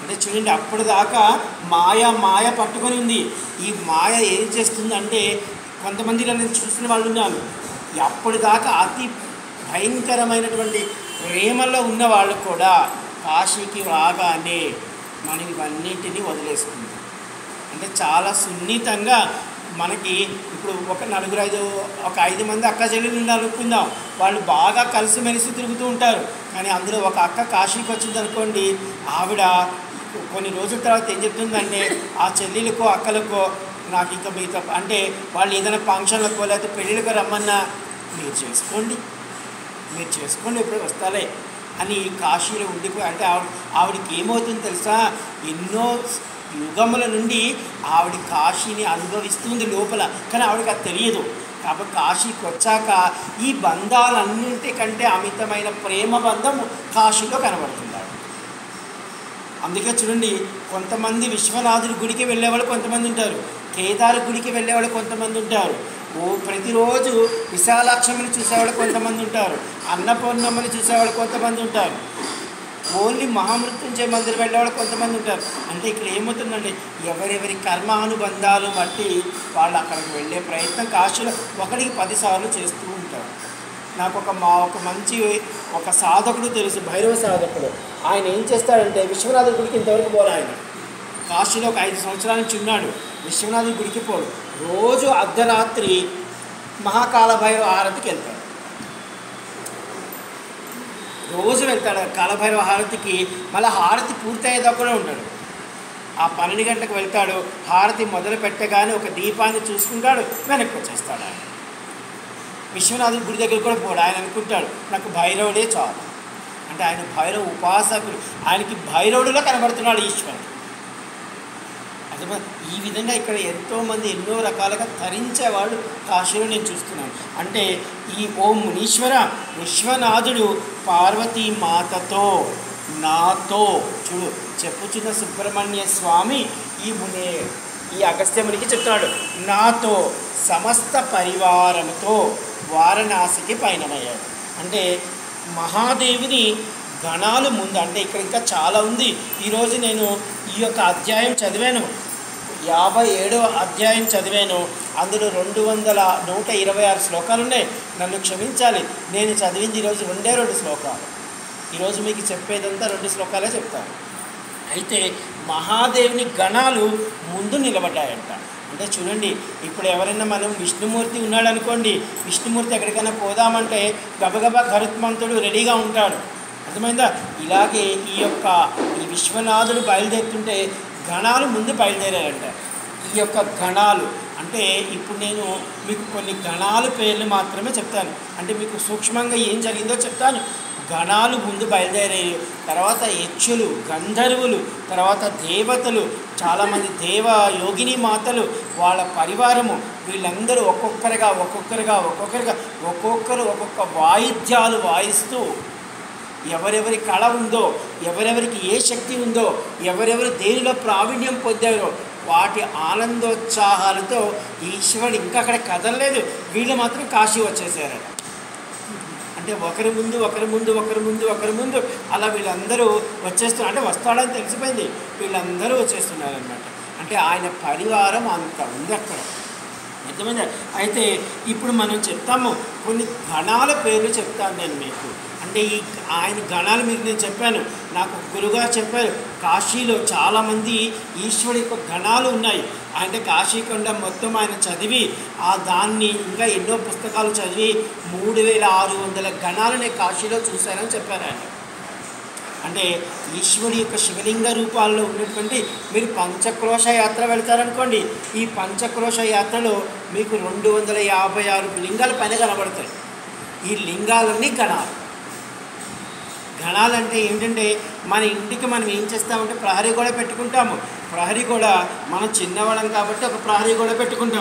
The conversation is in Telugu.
అంటే చూడండి, అప్పటిదాకా మాయ పట్టుకొని ఉంది. ఈ మాయ ఏం చేస్తుందంటే, కొంతమందిలో నేను చూసిన వాళ్ళు ఉన్నారు, అప్పటిదాకా అతి భయంకరమైనటువంటి ప్రేమలో ఉన్న వాళ్ళు కూడా కాశీకి రాగానే మనం ఇవన్నింటినీ వదిలేస్తుంది. అంటే చాలా సున్నితంగా మనకి ఇప్పుడు ఒక 5 మంది అక్క చెల్లెలు ఉన్నారు అనుకుందాం, వాళ్ళు బాగా కలిసిమెలిసి తిరుగుతూ ఉంటారు. కానీ అందులో ఒక అక్క కాశీకి వచ్చింది అనుకోండి, ఆవిడ కొన్ని రోజుల తర్వాత ఏం చెప్తుందంటే ఆ చెల్లెలకో అక్కలకో, నాకు ఇంకా మీతో అంటే వాళ్ళు ఏదైనా ఫంక్షన్లకో లేకపోతే పెళ్ళిళ్ళకో రమ్మన్నా, మీరు చేసుకోండి ఎప్పుడు వస్తాలే అని కాశీలో ఉండిపోయి. అంటే ఆవిడకి ఏమవుతుందో తెలుసా, ఎన్నో యుగముల నుండి ఆవిడ కాశీని అనుభవిస్తుంది లోపల, కానీ ఆవిడకి అది తెలియదు. కాబట్టి కాశీకి వచ్చాక ఈ బంధాలన్నింటికంటే అమితమైన ప్రేమ బంధం కాశీలో కనబడుతుంది. అందుకే చూడండి, కొంతమంది విశ్వనాథుడి గుడికి వెళ్ళేవాళ్ళు కొంతమంది ఉంటారు, కేదారు గుడికి వెళ్ళేవాళ్ళు కొంతమంది ఉంటారు, ప్రతిరోజు విశాలాక్షమ్మని చూసేవాళ్ళు కొంతమంది ఉంటారు, అన్నపూర్ణమ్మని చూసేవాళ్ళు కొంతమంది ఉంటారు, ఓన్లీ మహామృత్యుంజయ మందిరం వెళ్ళేవాళ్ళు కొంతమంది ఉంటారు. అంటే ఇక్కడ ఏమవుతుందంటే ఎవరెవరి కర్మానుబంధాలు బట్టి వాళ్ళు అక్కడికి వెళ్ళే ప్రయత్నం కాశీలో 1కి 10 సార్లు చేస్తూ ఉంటారు. నాకు ఒక మంచి సాధకుడు తెలుసు, భైరవ సాధకుడు. ఆయన ఏం చేస్తాడంటే విశ్వనాథుడి గుడికి ఇంతవరకు పోరు. ఆయన కాశీలో ఒక 5 సంవత్సరాల నుంచి ఉన్నాడు, విశ్వనాథుడి గుడికి పోడు. రోజు అర్ధరాత్రి మహాకాల భైరవ హారతికి వెళ్తాడు, రోజు వెళ్తాడు కాలభైరవ హారతికి. మళ్ళీ హారతి పూర్తయ్యేదా కూడా ఉంటాడు. ఆ 12 గంటలకు వెళ్తాడు, హారతి మొదలు పెట్టగానే ఒక దీపాన్ని చూసుకుంటాడు, వెనక్కి వచ్చేస్తాడు. ఆయన విశ్వనాథుడి గుడి దగ్గర కూడా పోడు. ఆయన అనుకుంటాడు నాకు భైరవుడే చాలు. అంటే ఆయన భైరవ ఉపాసకుడు, ఆయనకి భైరవుడిలో కనబడుతున్నాడు ఈశ్వరుడు. అదే ఈ విధంగా ఇక్కడ ఎంతోమంది ఎన్నో రకాలుగా తరించేవాళ్ళు కాశీలో నేను చూస్తున్నాను. అంటే ఈ ఓం మునీశ్వర విశ్వనాథుడు పార్వతీ మాతతో నాతో చూడు చెప్పుచున్న సుబ్రహ్మణ్య స్వామి ఈ అగస్త్యమునికి చెప్తున్నాడు, నాతో సమస్త పరివారంతో వారణాసికి పయనమయ్యాడు. అంటే మహాదేవుని గణాలు ముందు, అంటే ఇక్కడ ఇంకా చాలా ఉంది. ఈరోజు నేను ఈ యొక్క అధ్యాయం చదివాను, 57వ అధ్యాయం చదివాను. అందులో 126 శ్లోకాలు ఉన్నాయి. నన్ను క్షమించాలి, నేను చదివింది ఈరోజు 2 శ్లోకాలు. ఈరోజు మీకు చెప్పేదంతా 2 శ్లోకాలే చెప్తాను. అయితే మహాదేవుని గణాలు ముందు నిలబడ్డాయంట. అంటే చూడండి, ఇప్పుడు ఎవరైనా మనం విష్ణుమూర్తి ఉన్నాడు అనుకోండి, విష్ణుమూర్తి ఎక్కడికైనా పోదామంటే గబగబా గరుత్మంతుడు రెడీగా ఉంటాడు. అర్థమైందా? ఇలాగే ఈ విశ్వనాథుడు బయలుదేరుతుంటే గణాలు ముందు బయలుదేరారంట. ఈ యొక్క గణాలు అంటే ఇప్పుడు నేను మీకు కొన్ని గణాల పేర్లు మాత్రమే చెప్తాను, అంటే మీకు సూక్ష్మంగా ఏం జరిగిందో చెప్తాను. గణాలు ముందు బయలుదేరాయి, తర్వాత యక్షులు, గంధర్వులు, తర్వాత దేవతలు, చాలామంది దేవ యోగిని మాతలు, వాళ్ళ పరివారము, వీళ్ళందరూ ఒక్కొక్కరు ఒక్కొక్క వాయిద్యాలు వాయిస్తూ ఎవరెవరి కళ ఉందో, ఎవరెవరికి ఏ శక్తి ఉందో, ఎవరెవరు దేనిలో ప్రావీణ్యం పొందారో వాటి ఆనందోత్సాహాలతో ఈశ్వరుడు ఇంకా అక్కడ కదలలేదు, వీళ్ళు మాత్రం కాశీ వచ్చేసారట. అంటే ఒకరి ముందు అలా వీళ్ళందరూ వచ్చేస్తున్నారు. అంటే వస్తాడని తెలిసిపోయింది, వీళ్ళందరూ వచ్చేస్తున్నారనమాట. అంటే ఆయన పరివారం అంత ఉంది అక్కడ, అర్థమైందా? అయితే ఇప్పుడు మనం చెప్తాము, కొన్ని గణాల పేర్లు చెప్తాను నేను మీకు. అంటే ఆయన గణాలు మీకు నేను చెప్పాను, నాకు గురుగారు చెప్పారు, కాశీలో చాలామంది ఈశ్వరుడి యొక్క గణాలు ఉన్నాయి. అంటే కాశీకొండ మొత్తం ఆయన చదివి దాన్ని ఇంకా ఎన్నో పుస్తకాలు చదివి 3600 గణాలు నేను కాశీలో చూశానని చెప్పారు ఆయన. అంటే ఈశ్వరుడి యొక్క శివలింగ రూపాల్లో ఉన్నటువంటి మీరు పంచక్రోశ యాత్ర వెళ్తారనుకోండి, ఈ పంచక్రోశ యాత్రలో మీకు 256 లింగాల పైన కనబడతాయి. ఈ లింగాలన్నీ గణాలంటే ఏంటంటే మన ఇంటికి మనం ఏం చేస్తామంటే ప్రహరీ కూడా పెట్టుకుంటాము. ప్రహరీ కూడా మనం చిన్నవాళ్ళం కాబట్టి ఒక ప్రహరీ కూడా పెట్టుకుంటాం.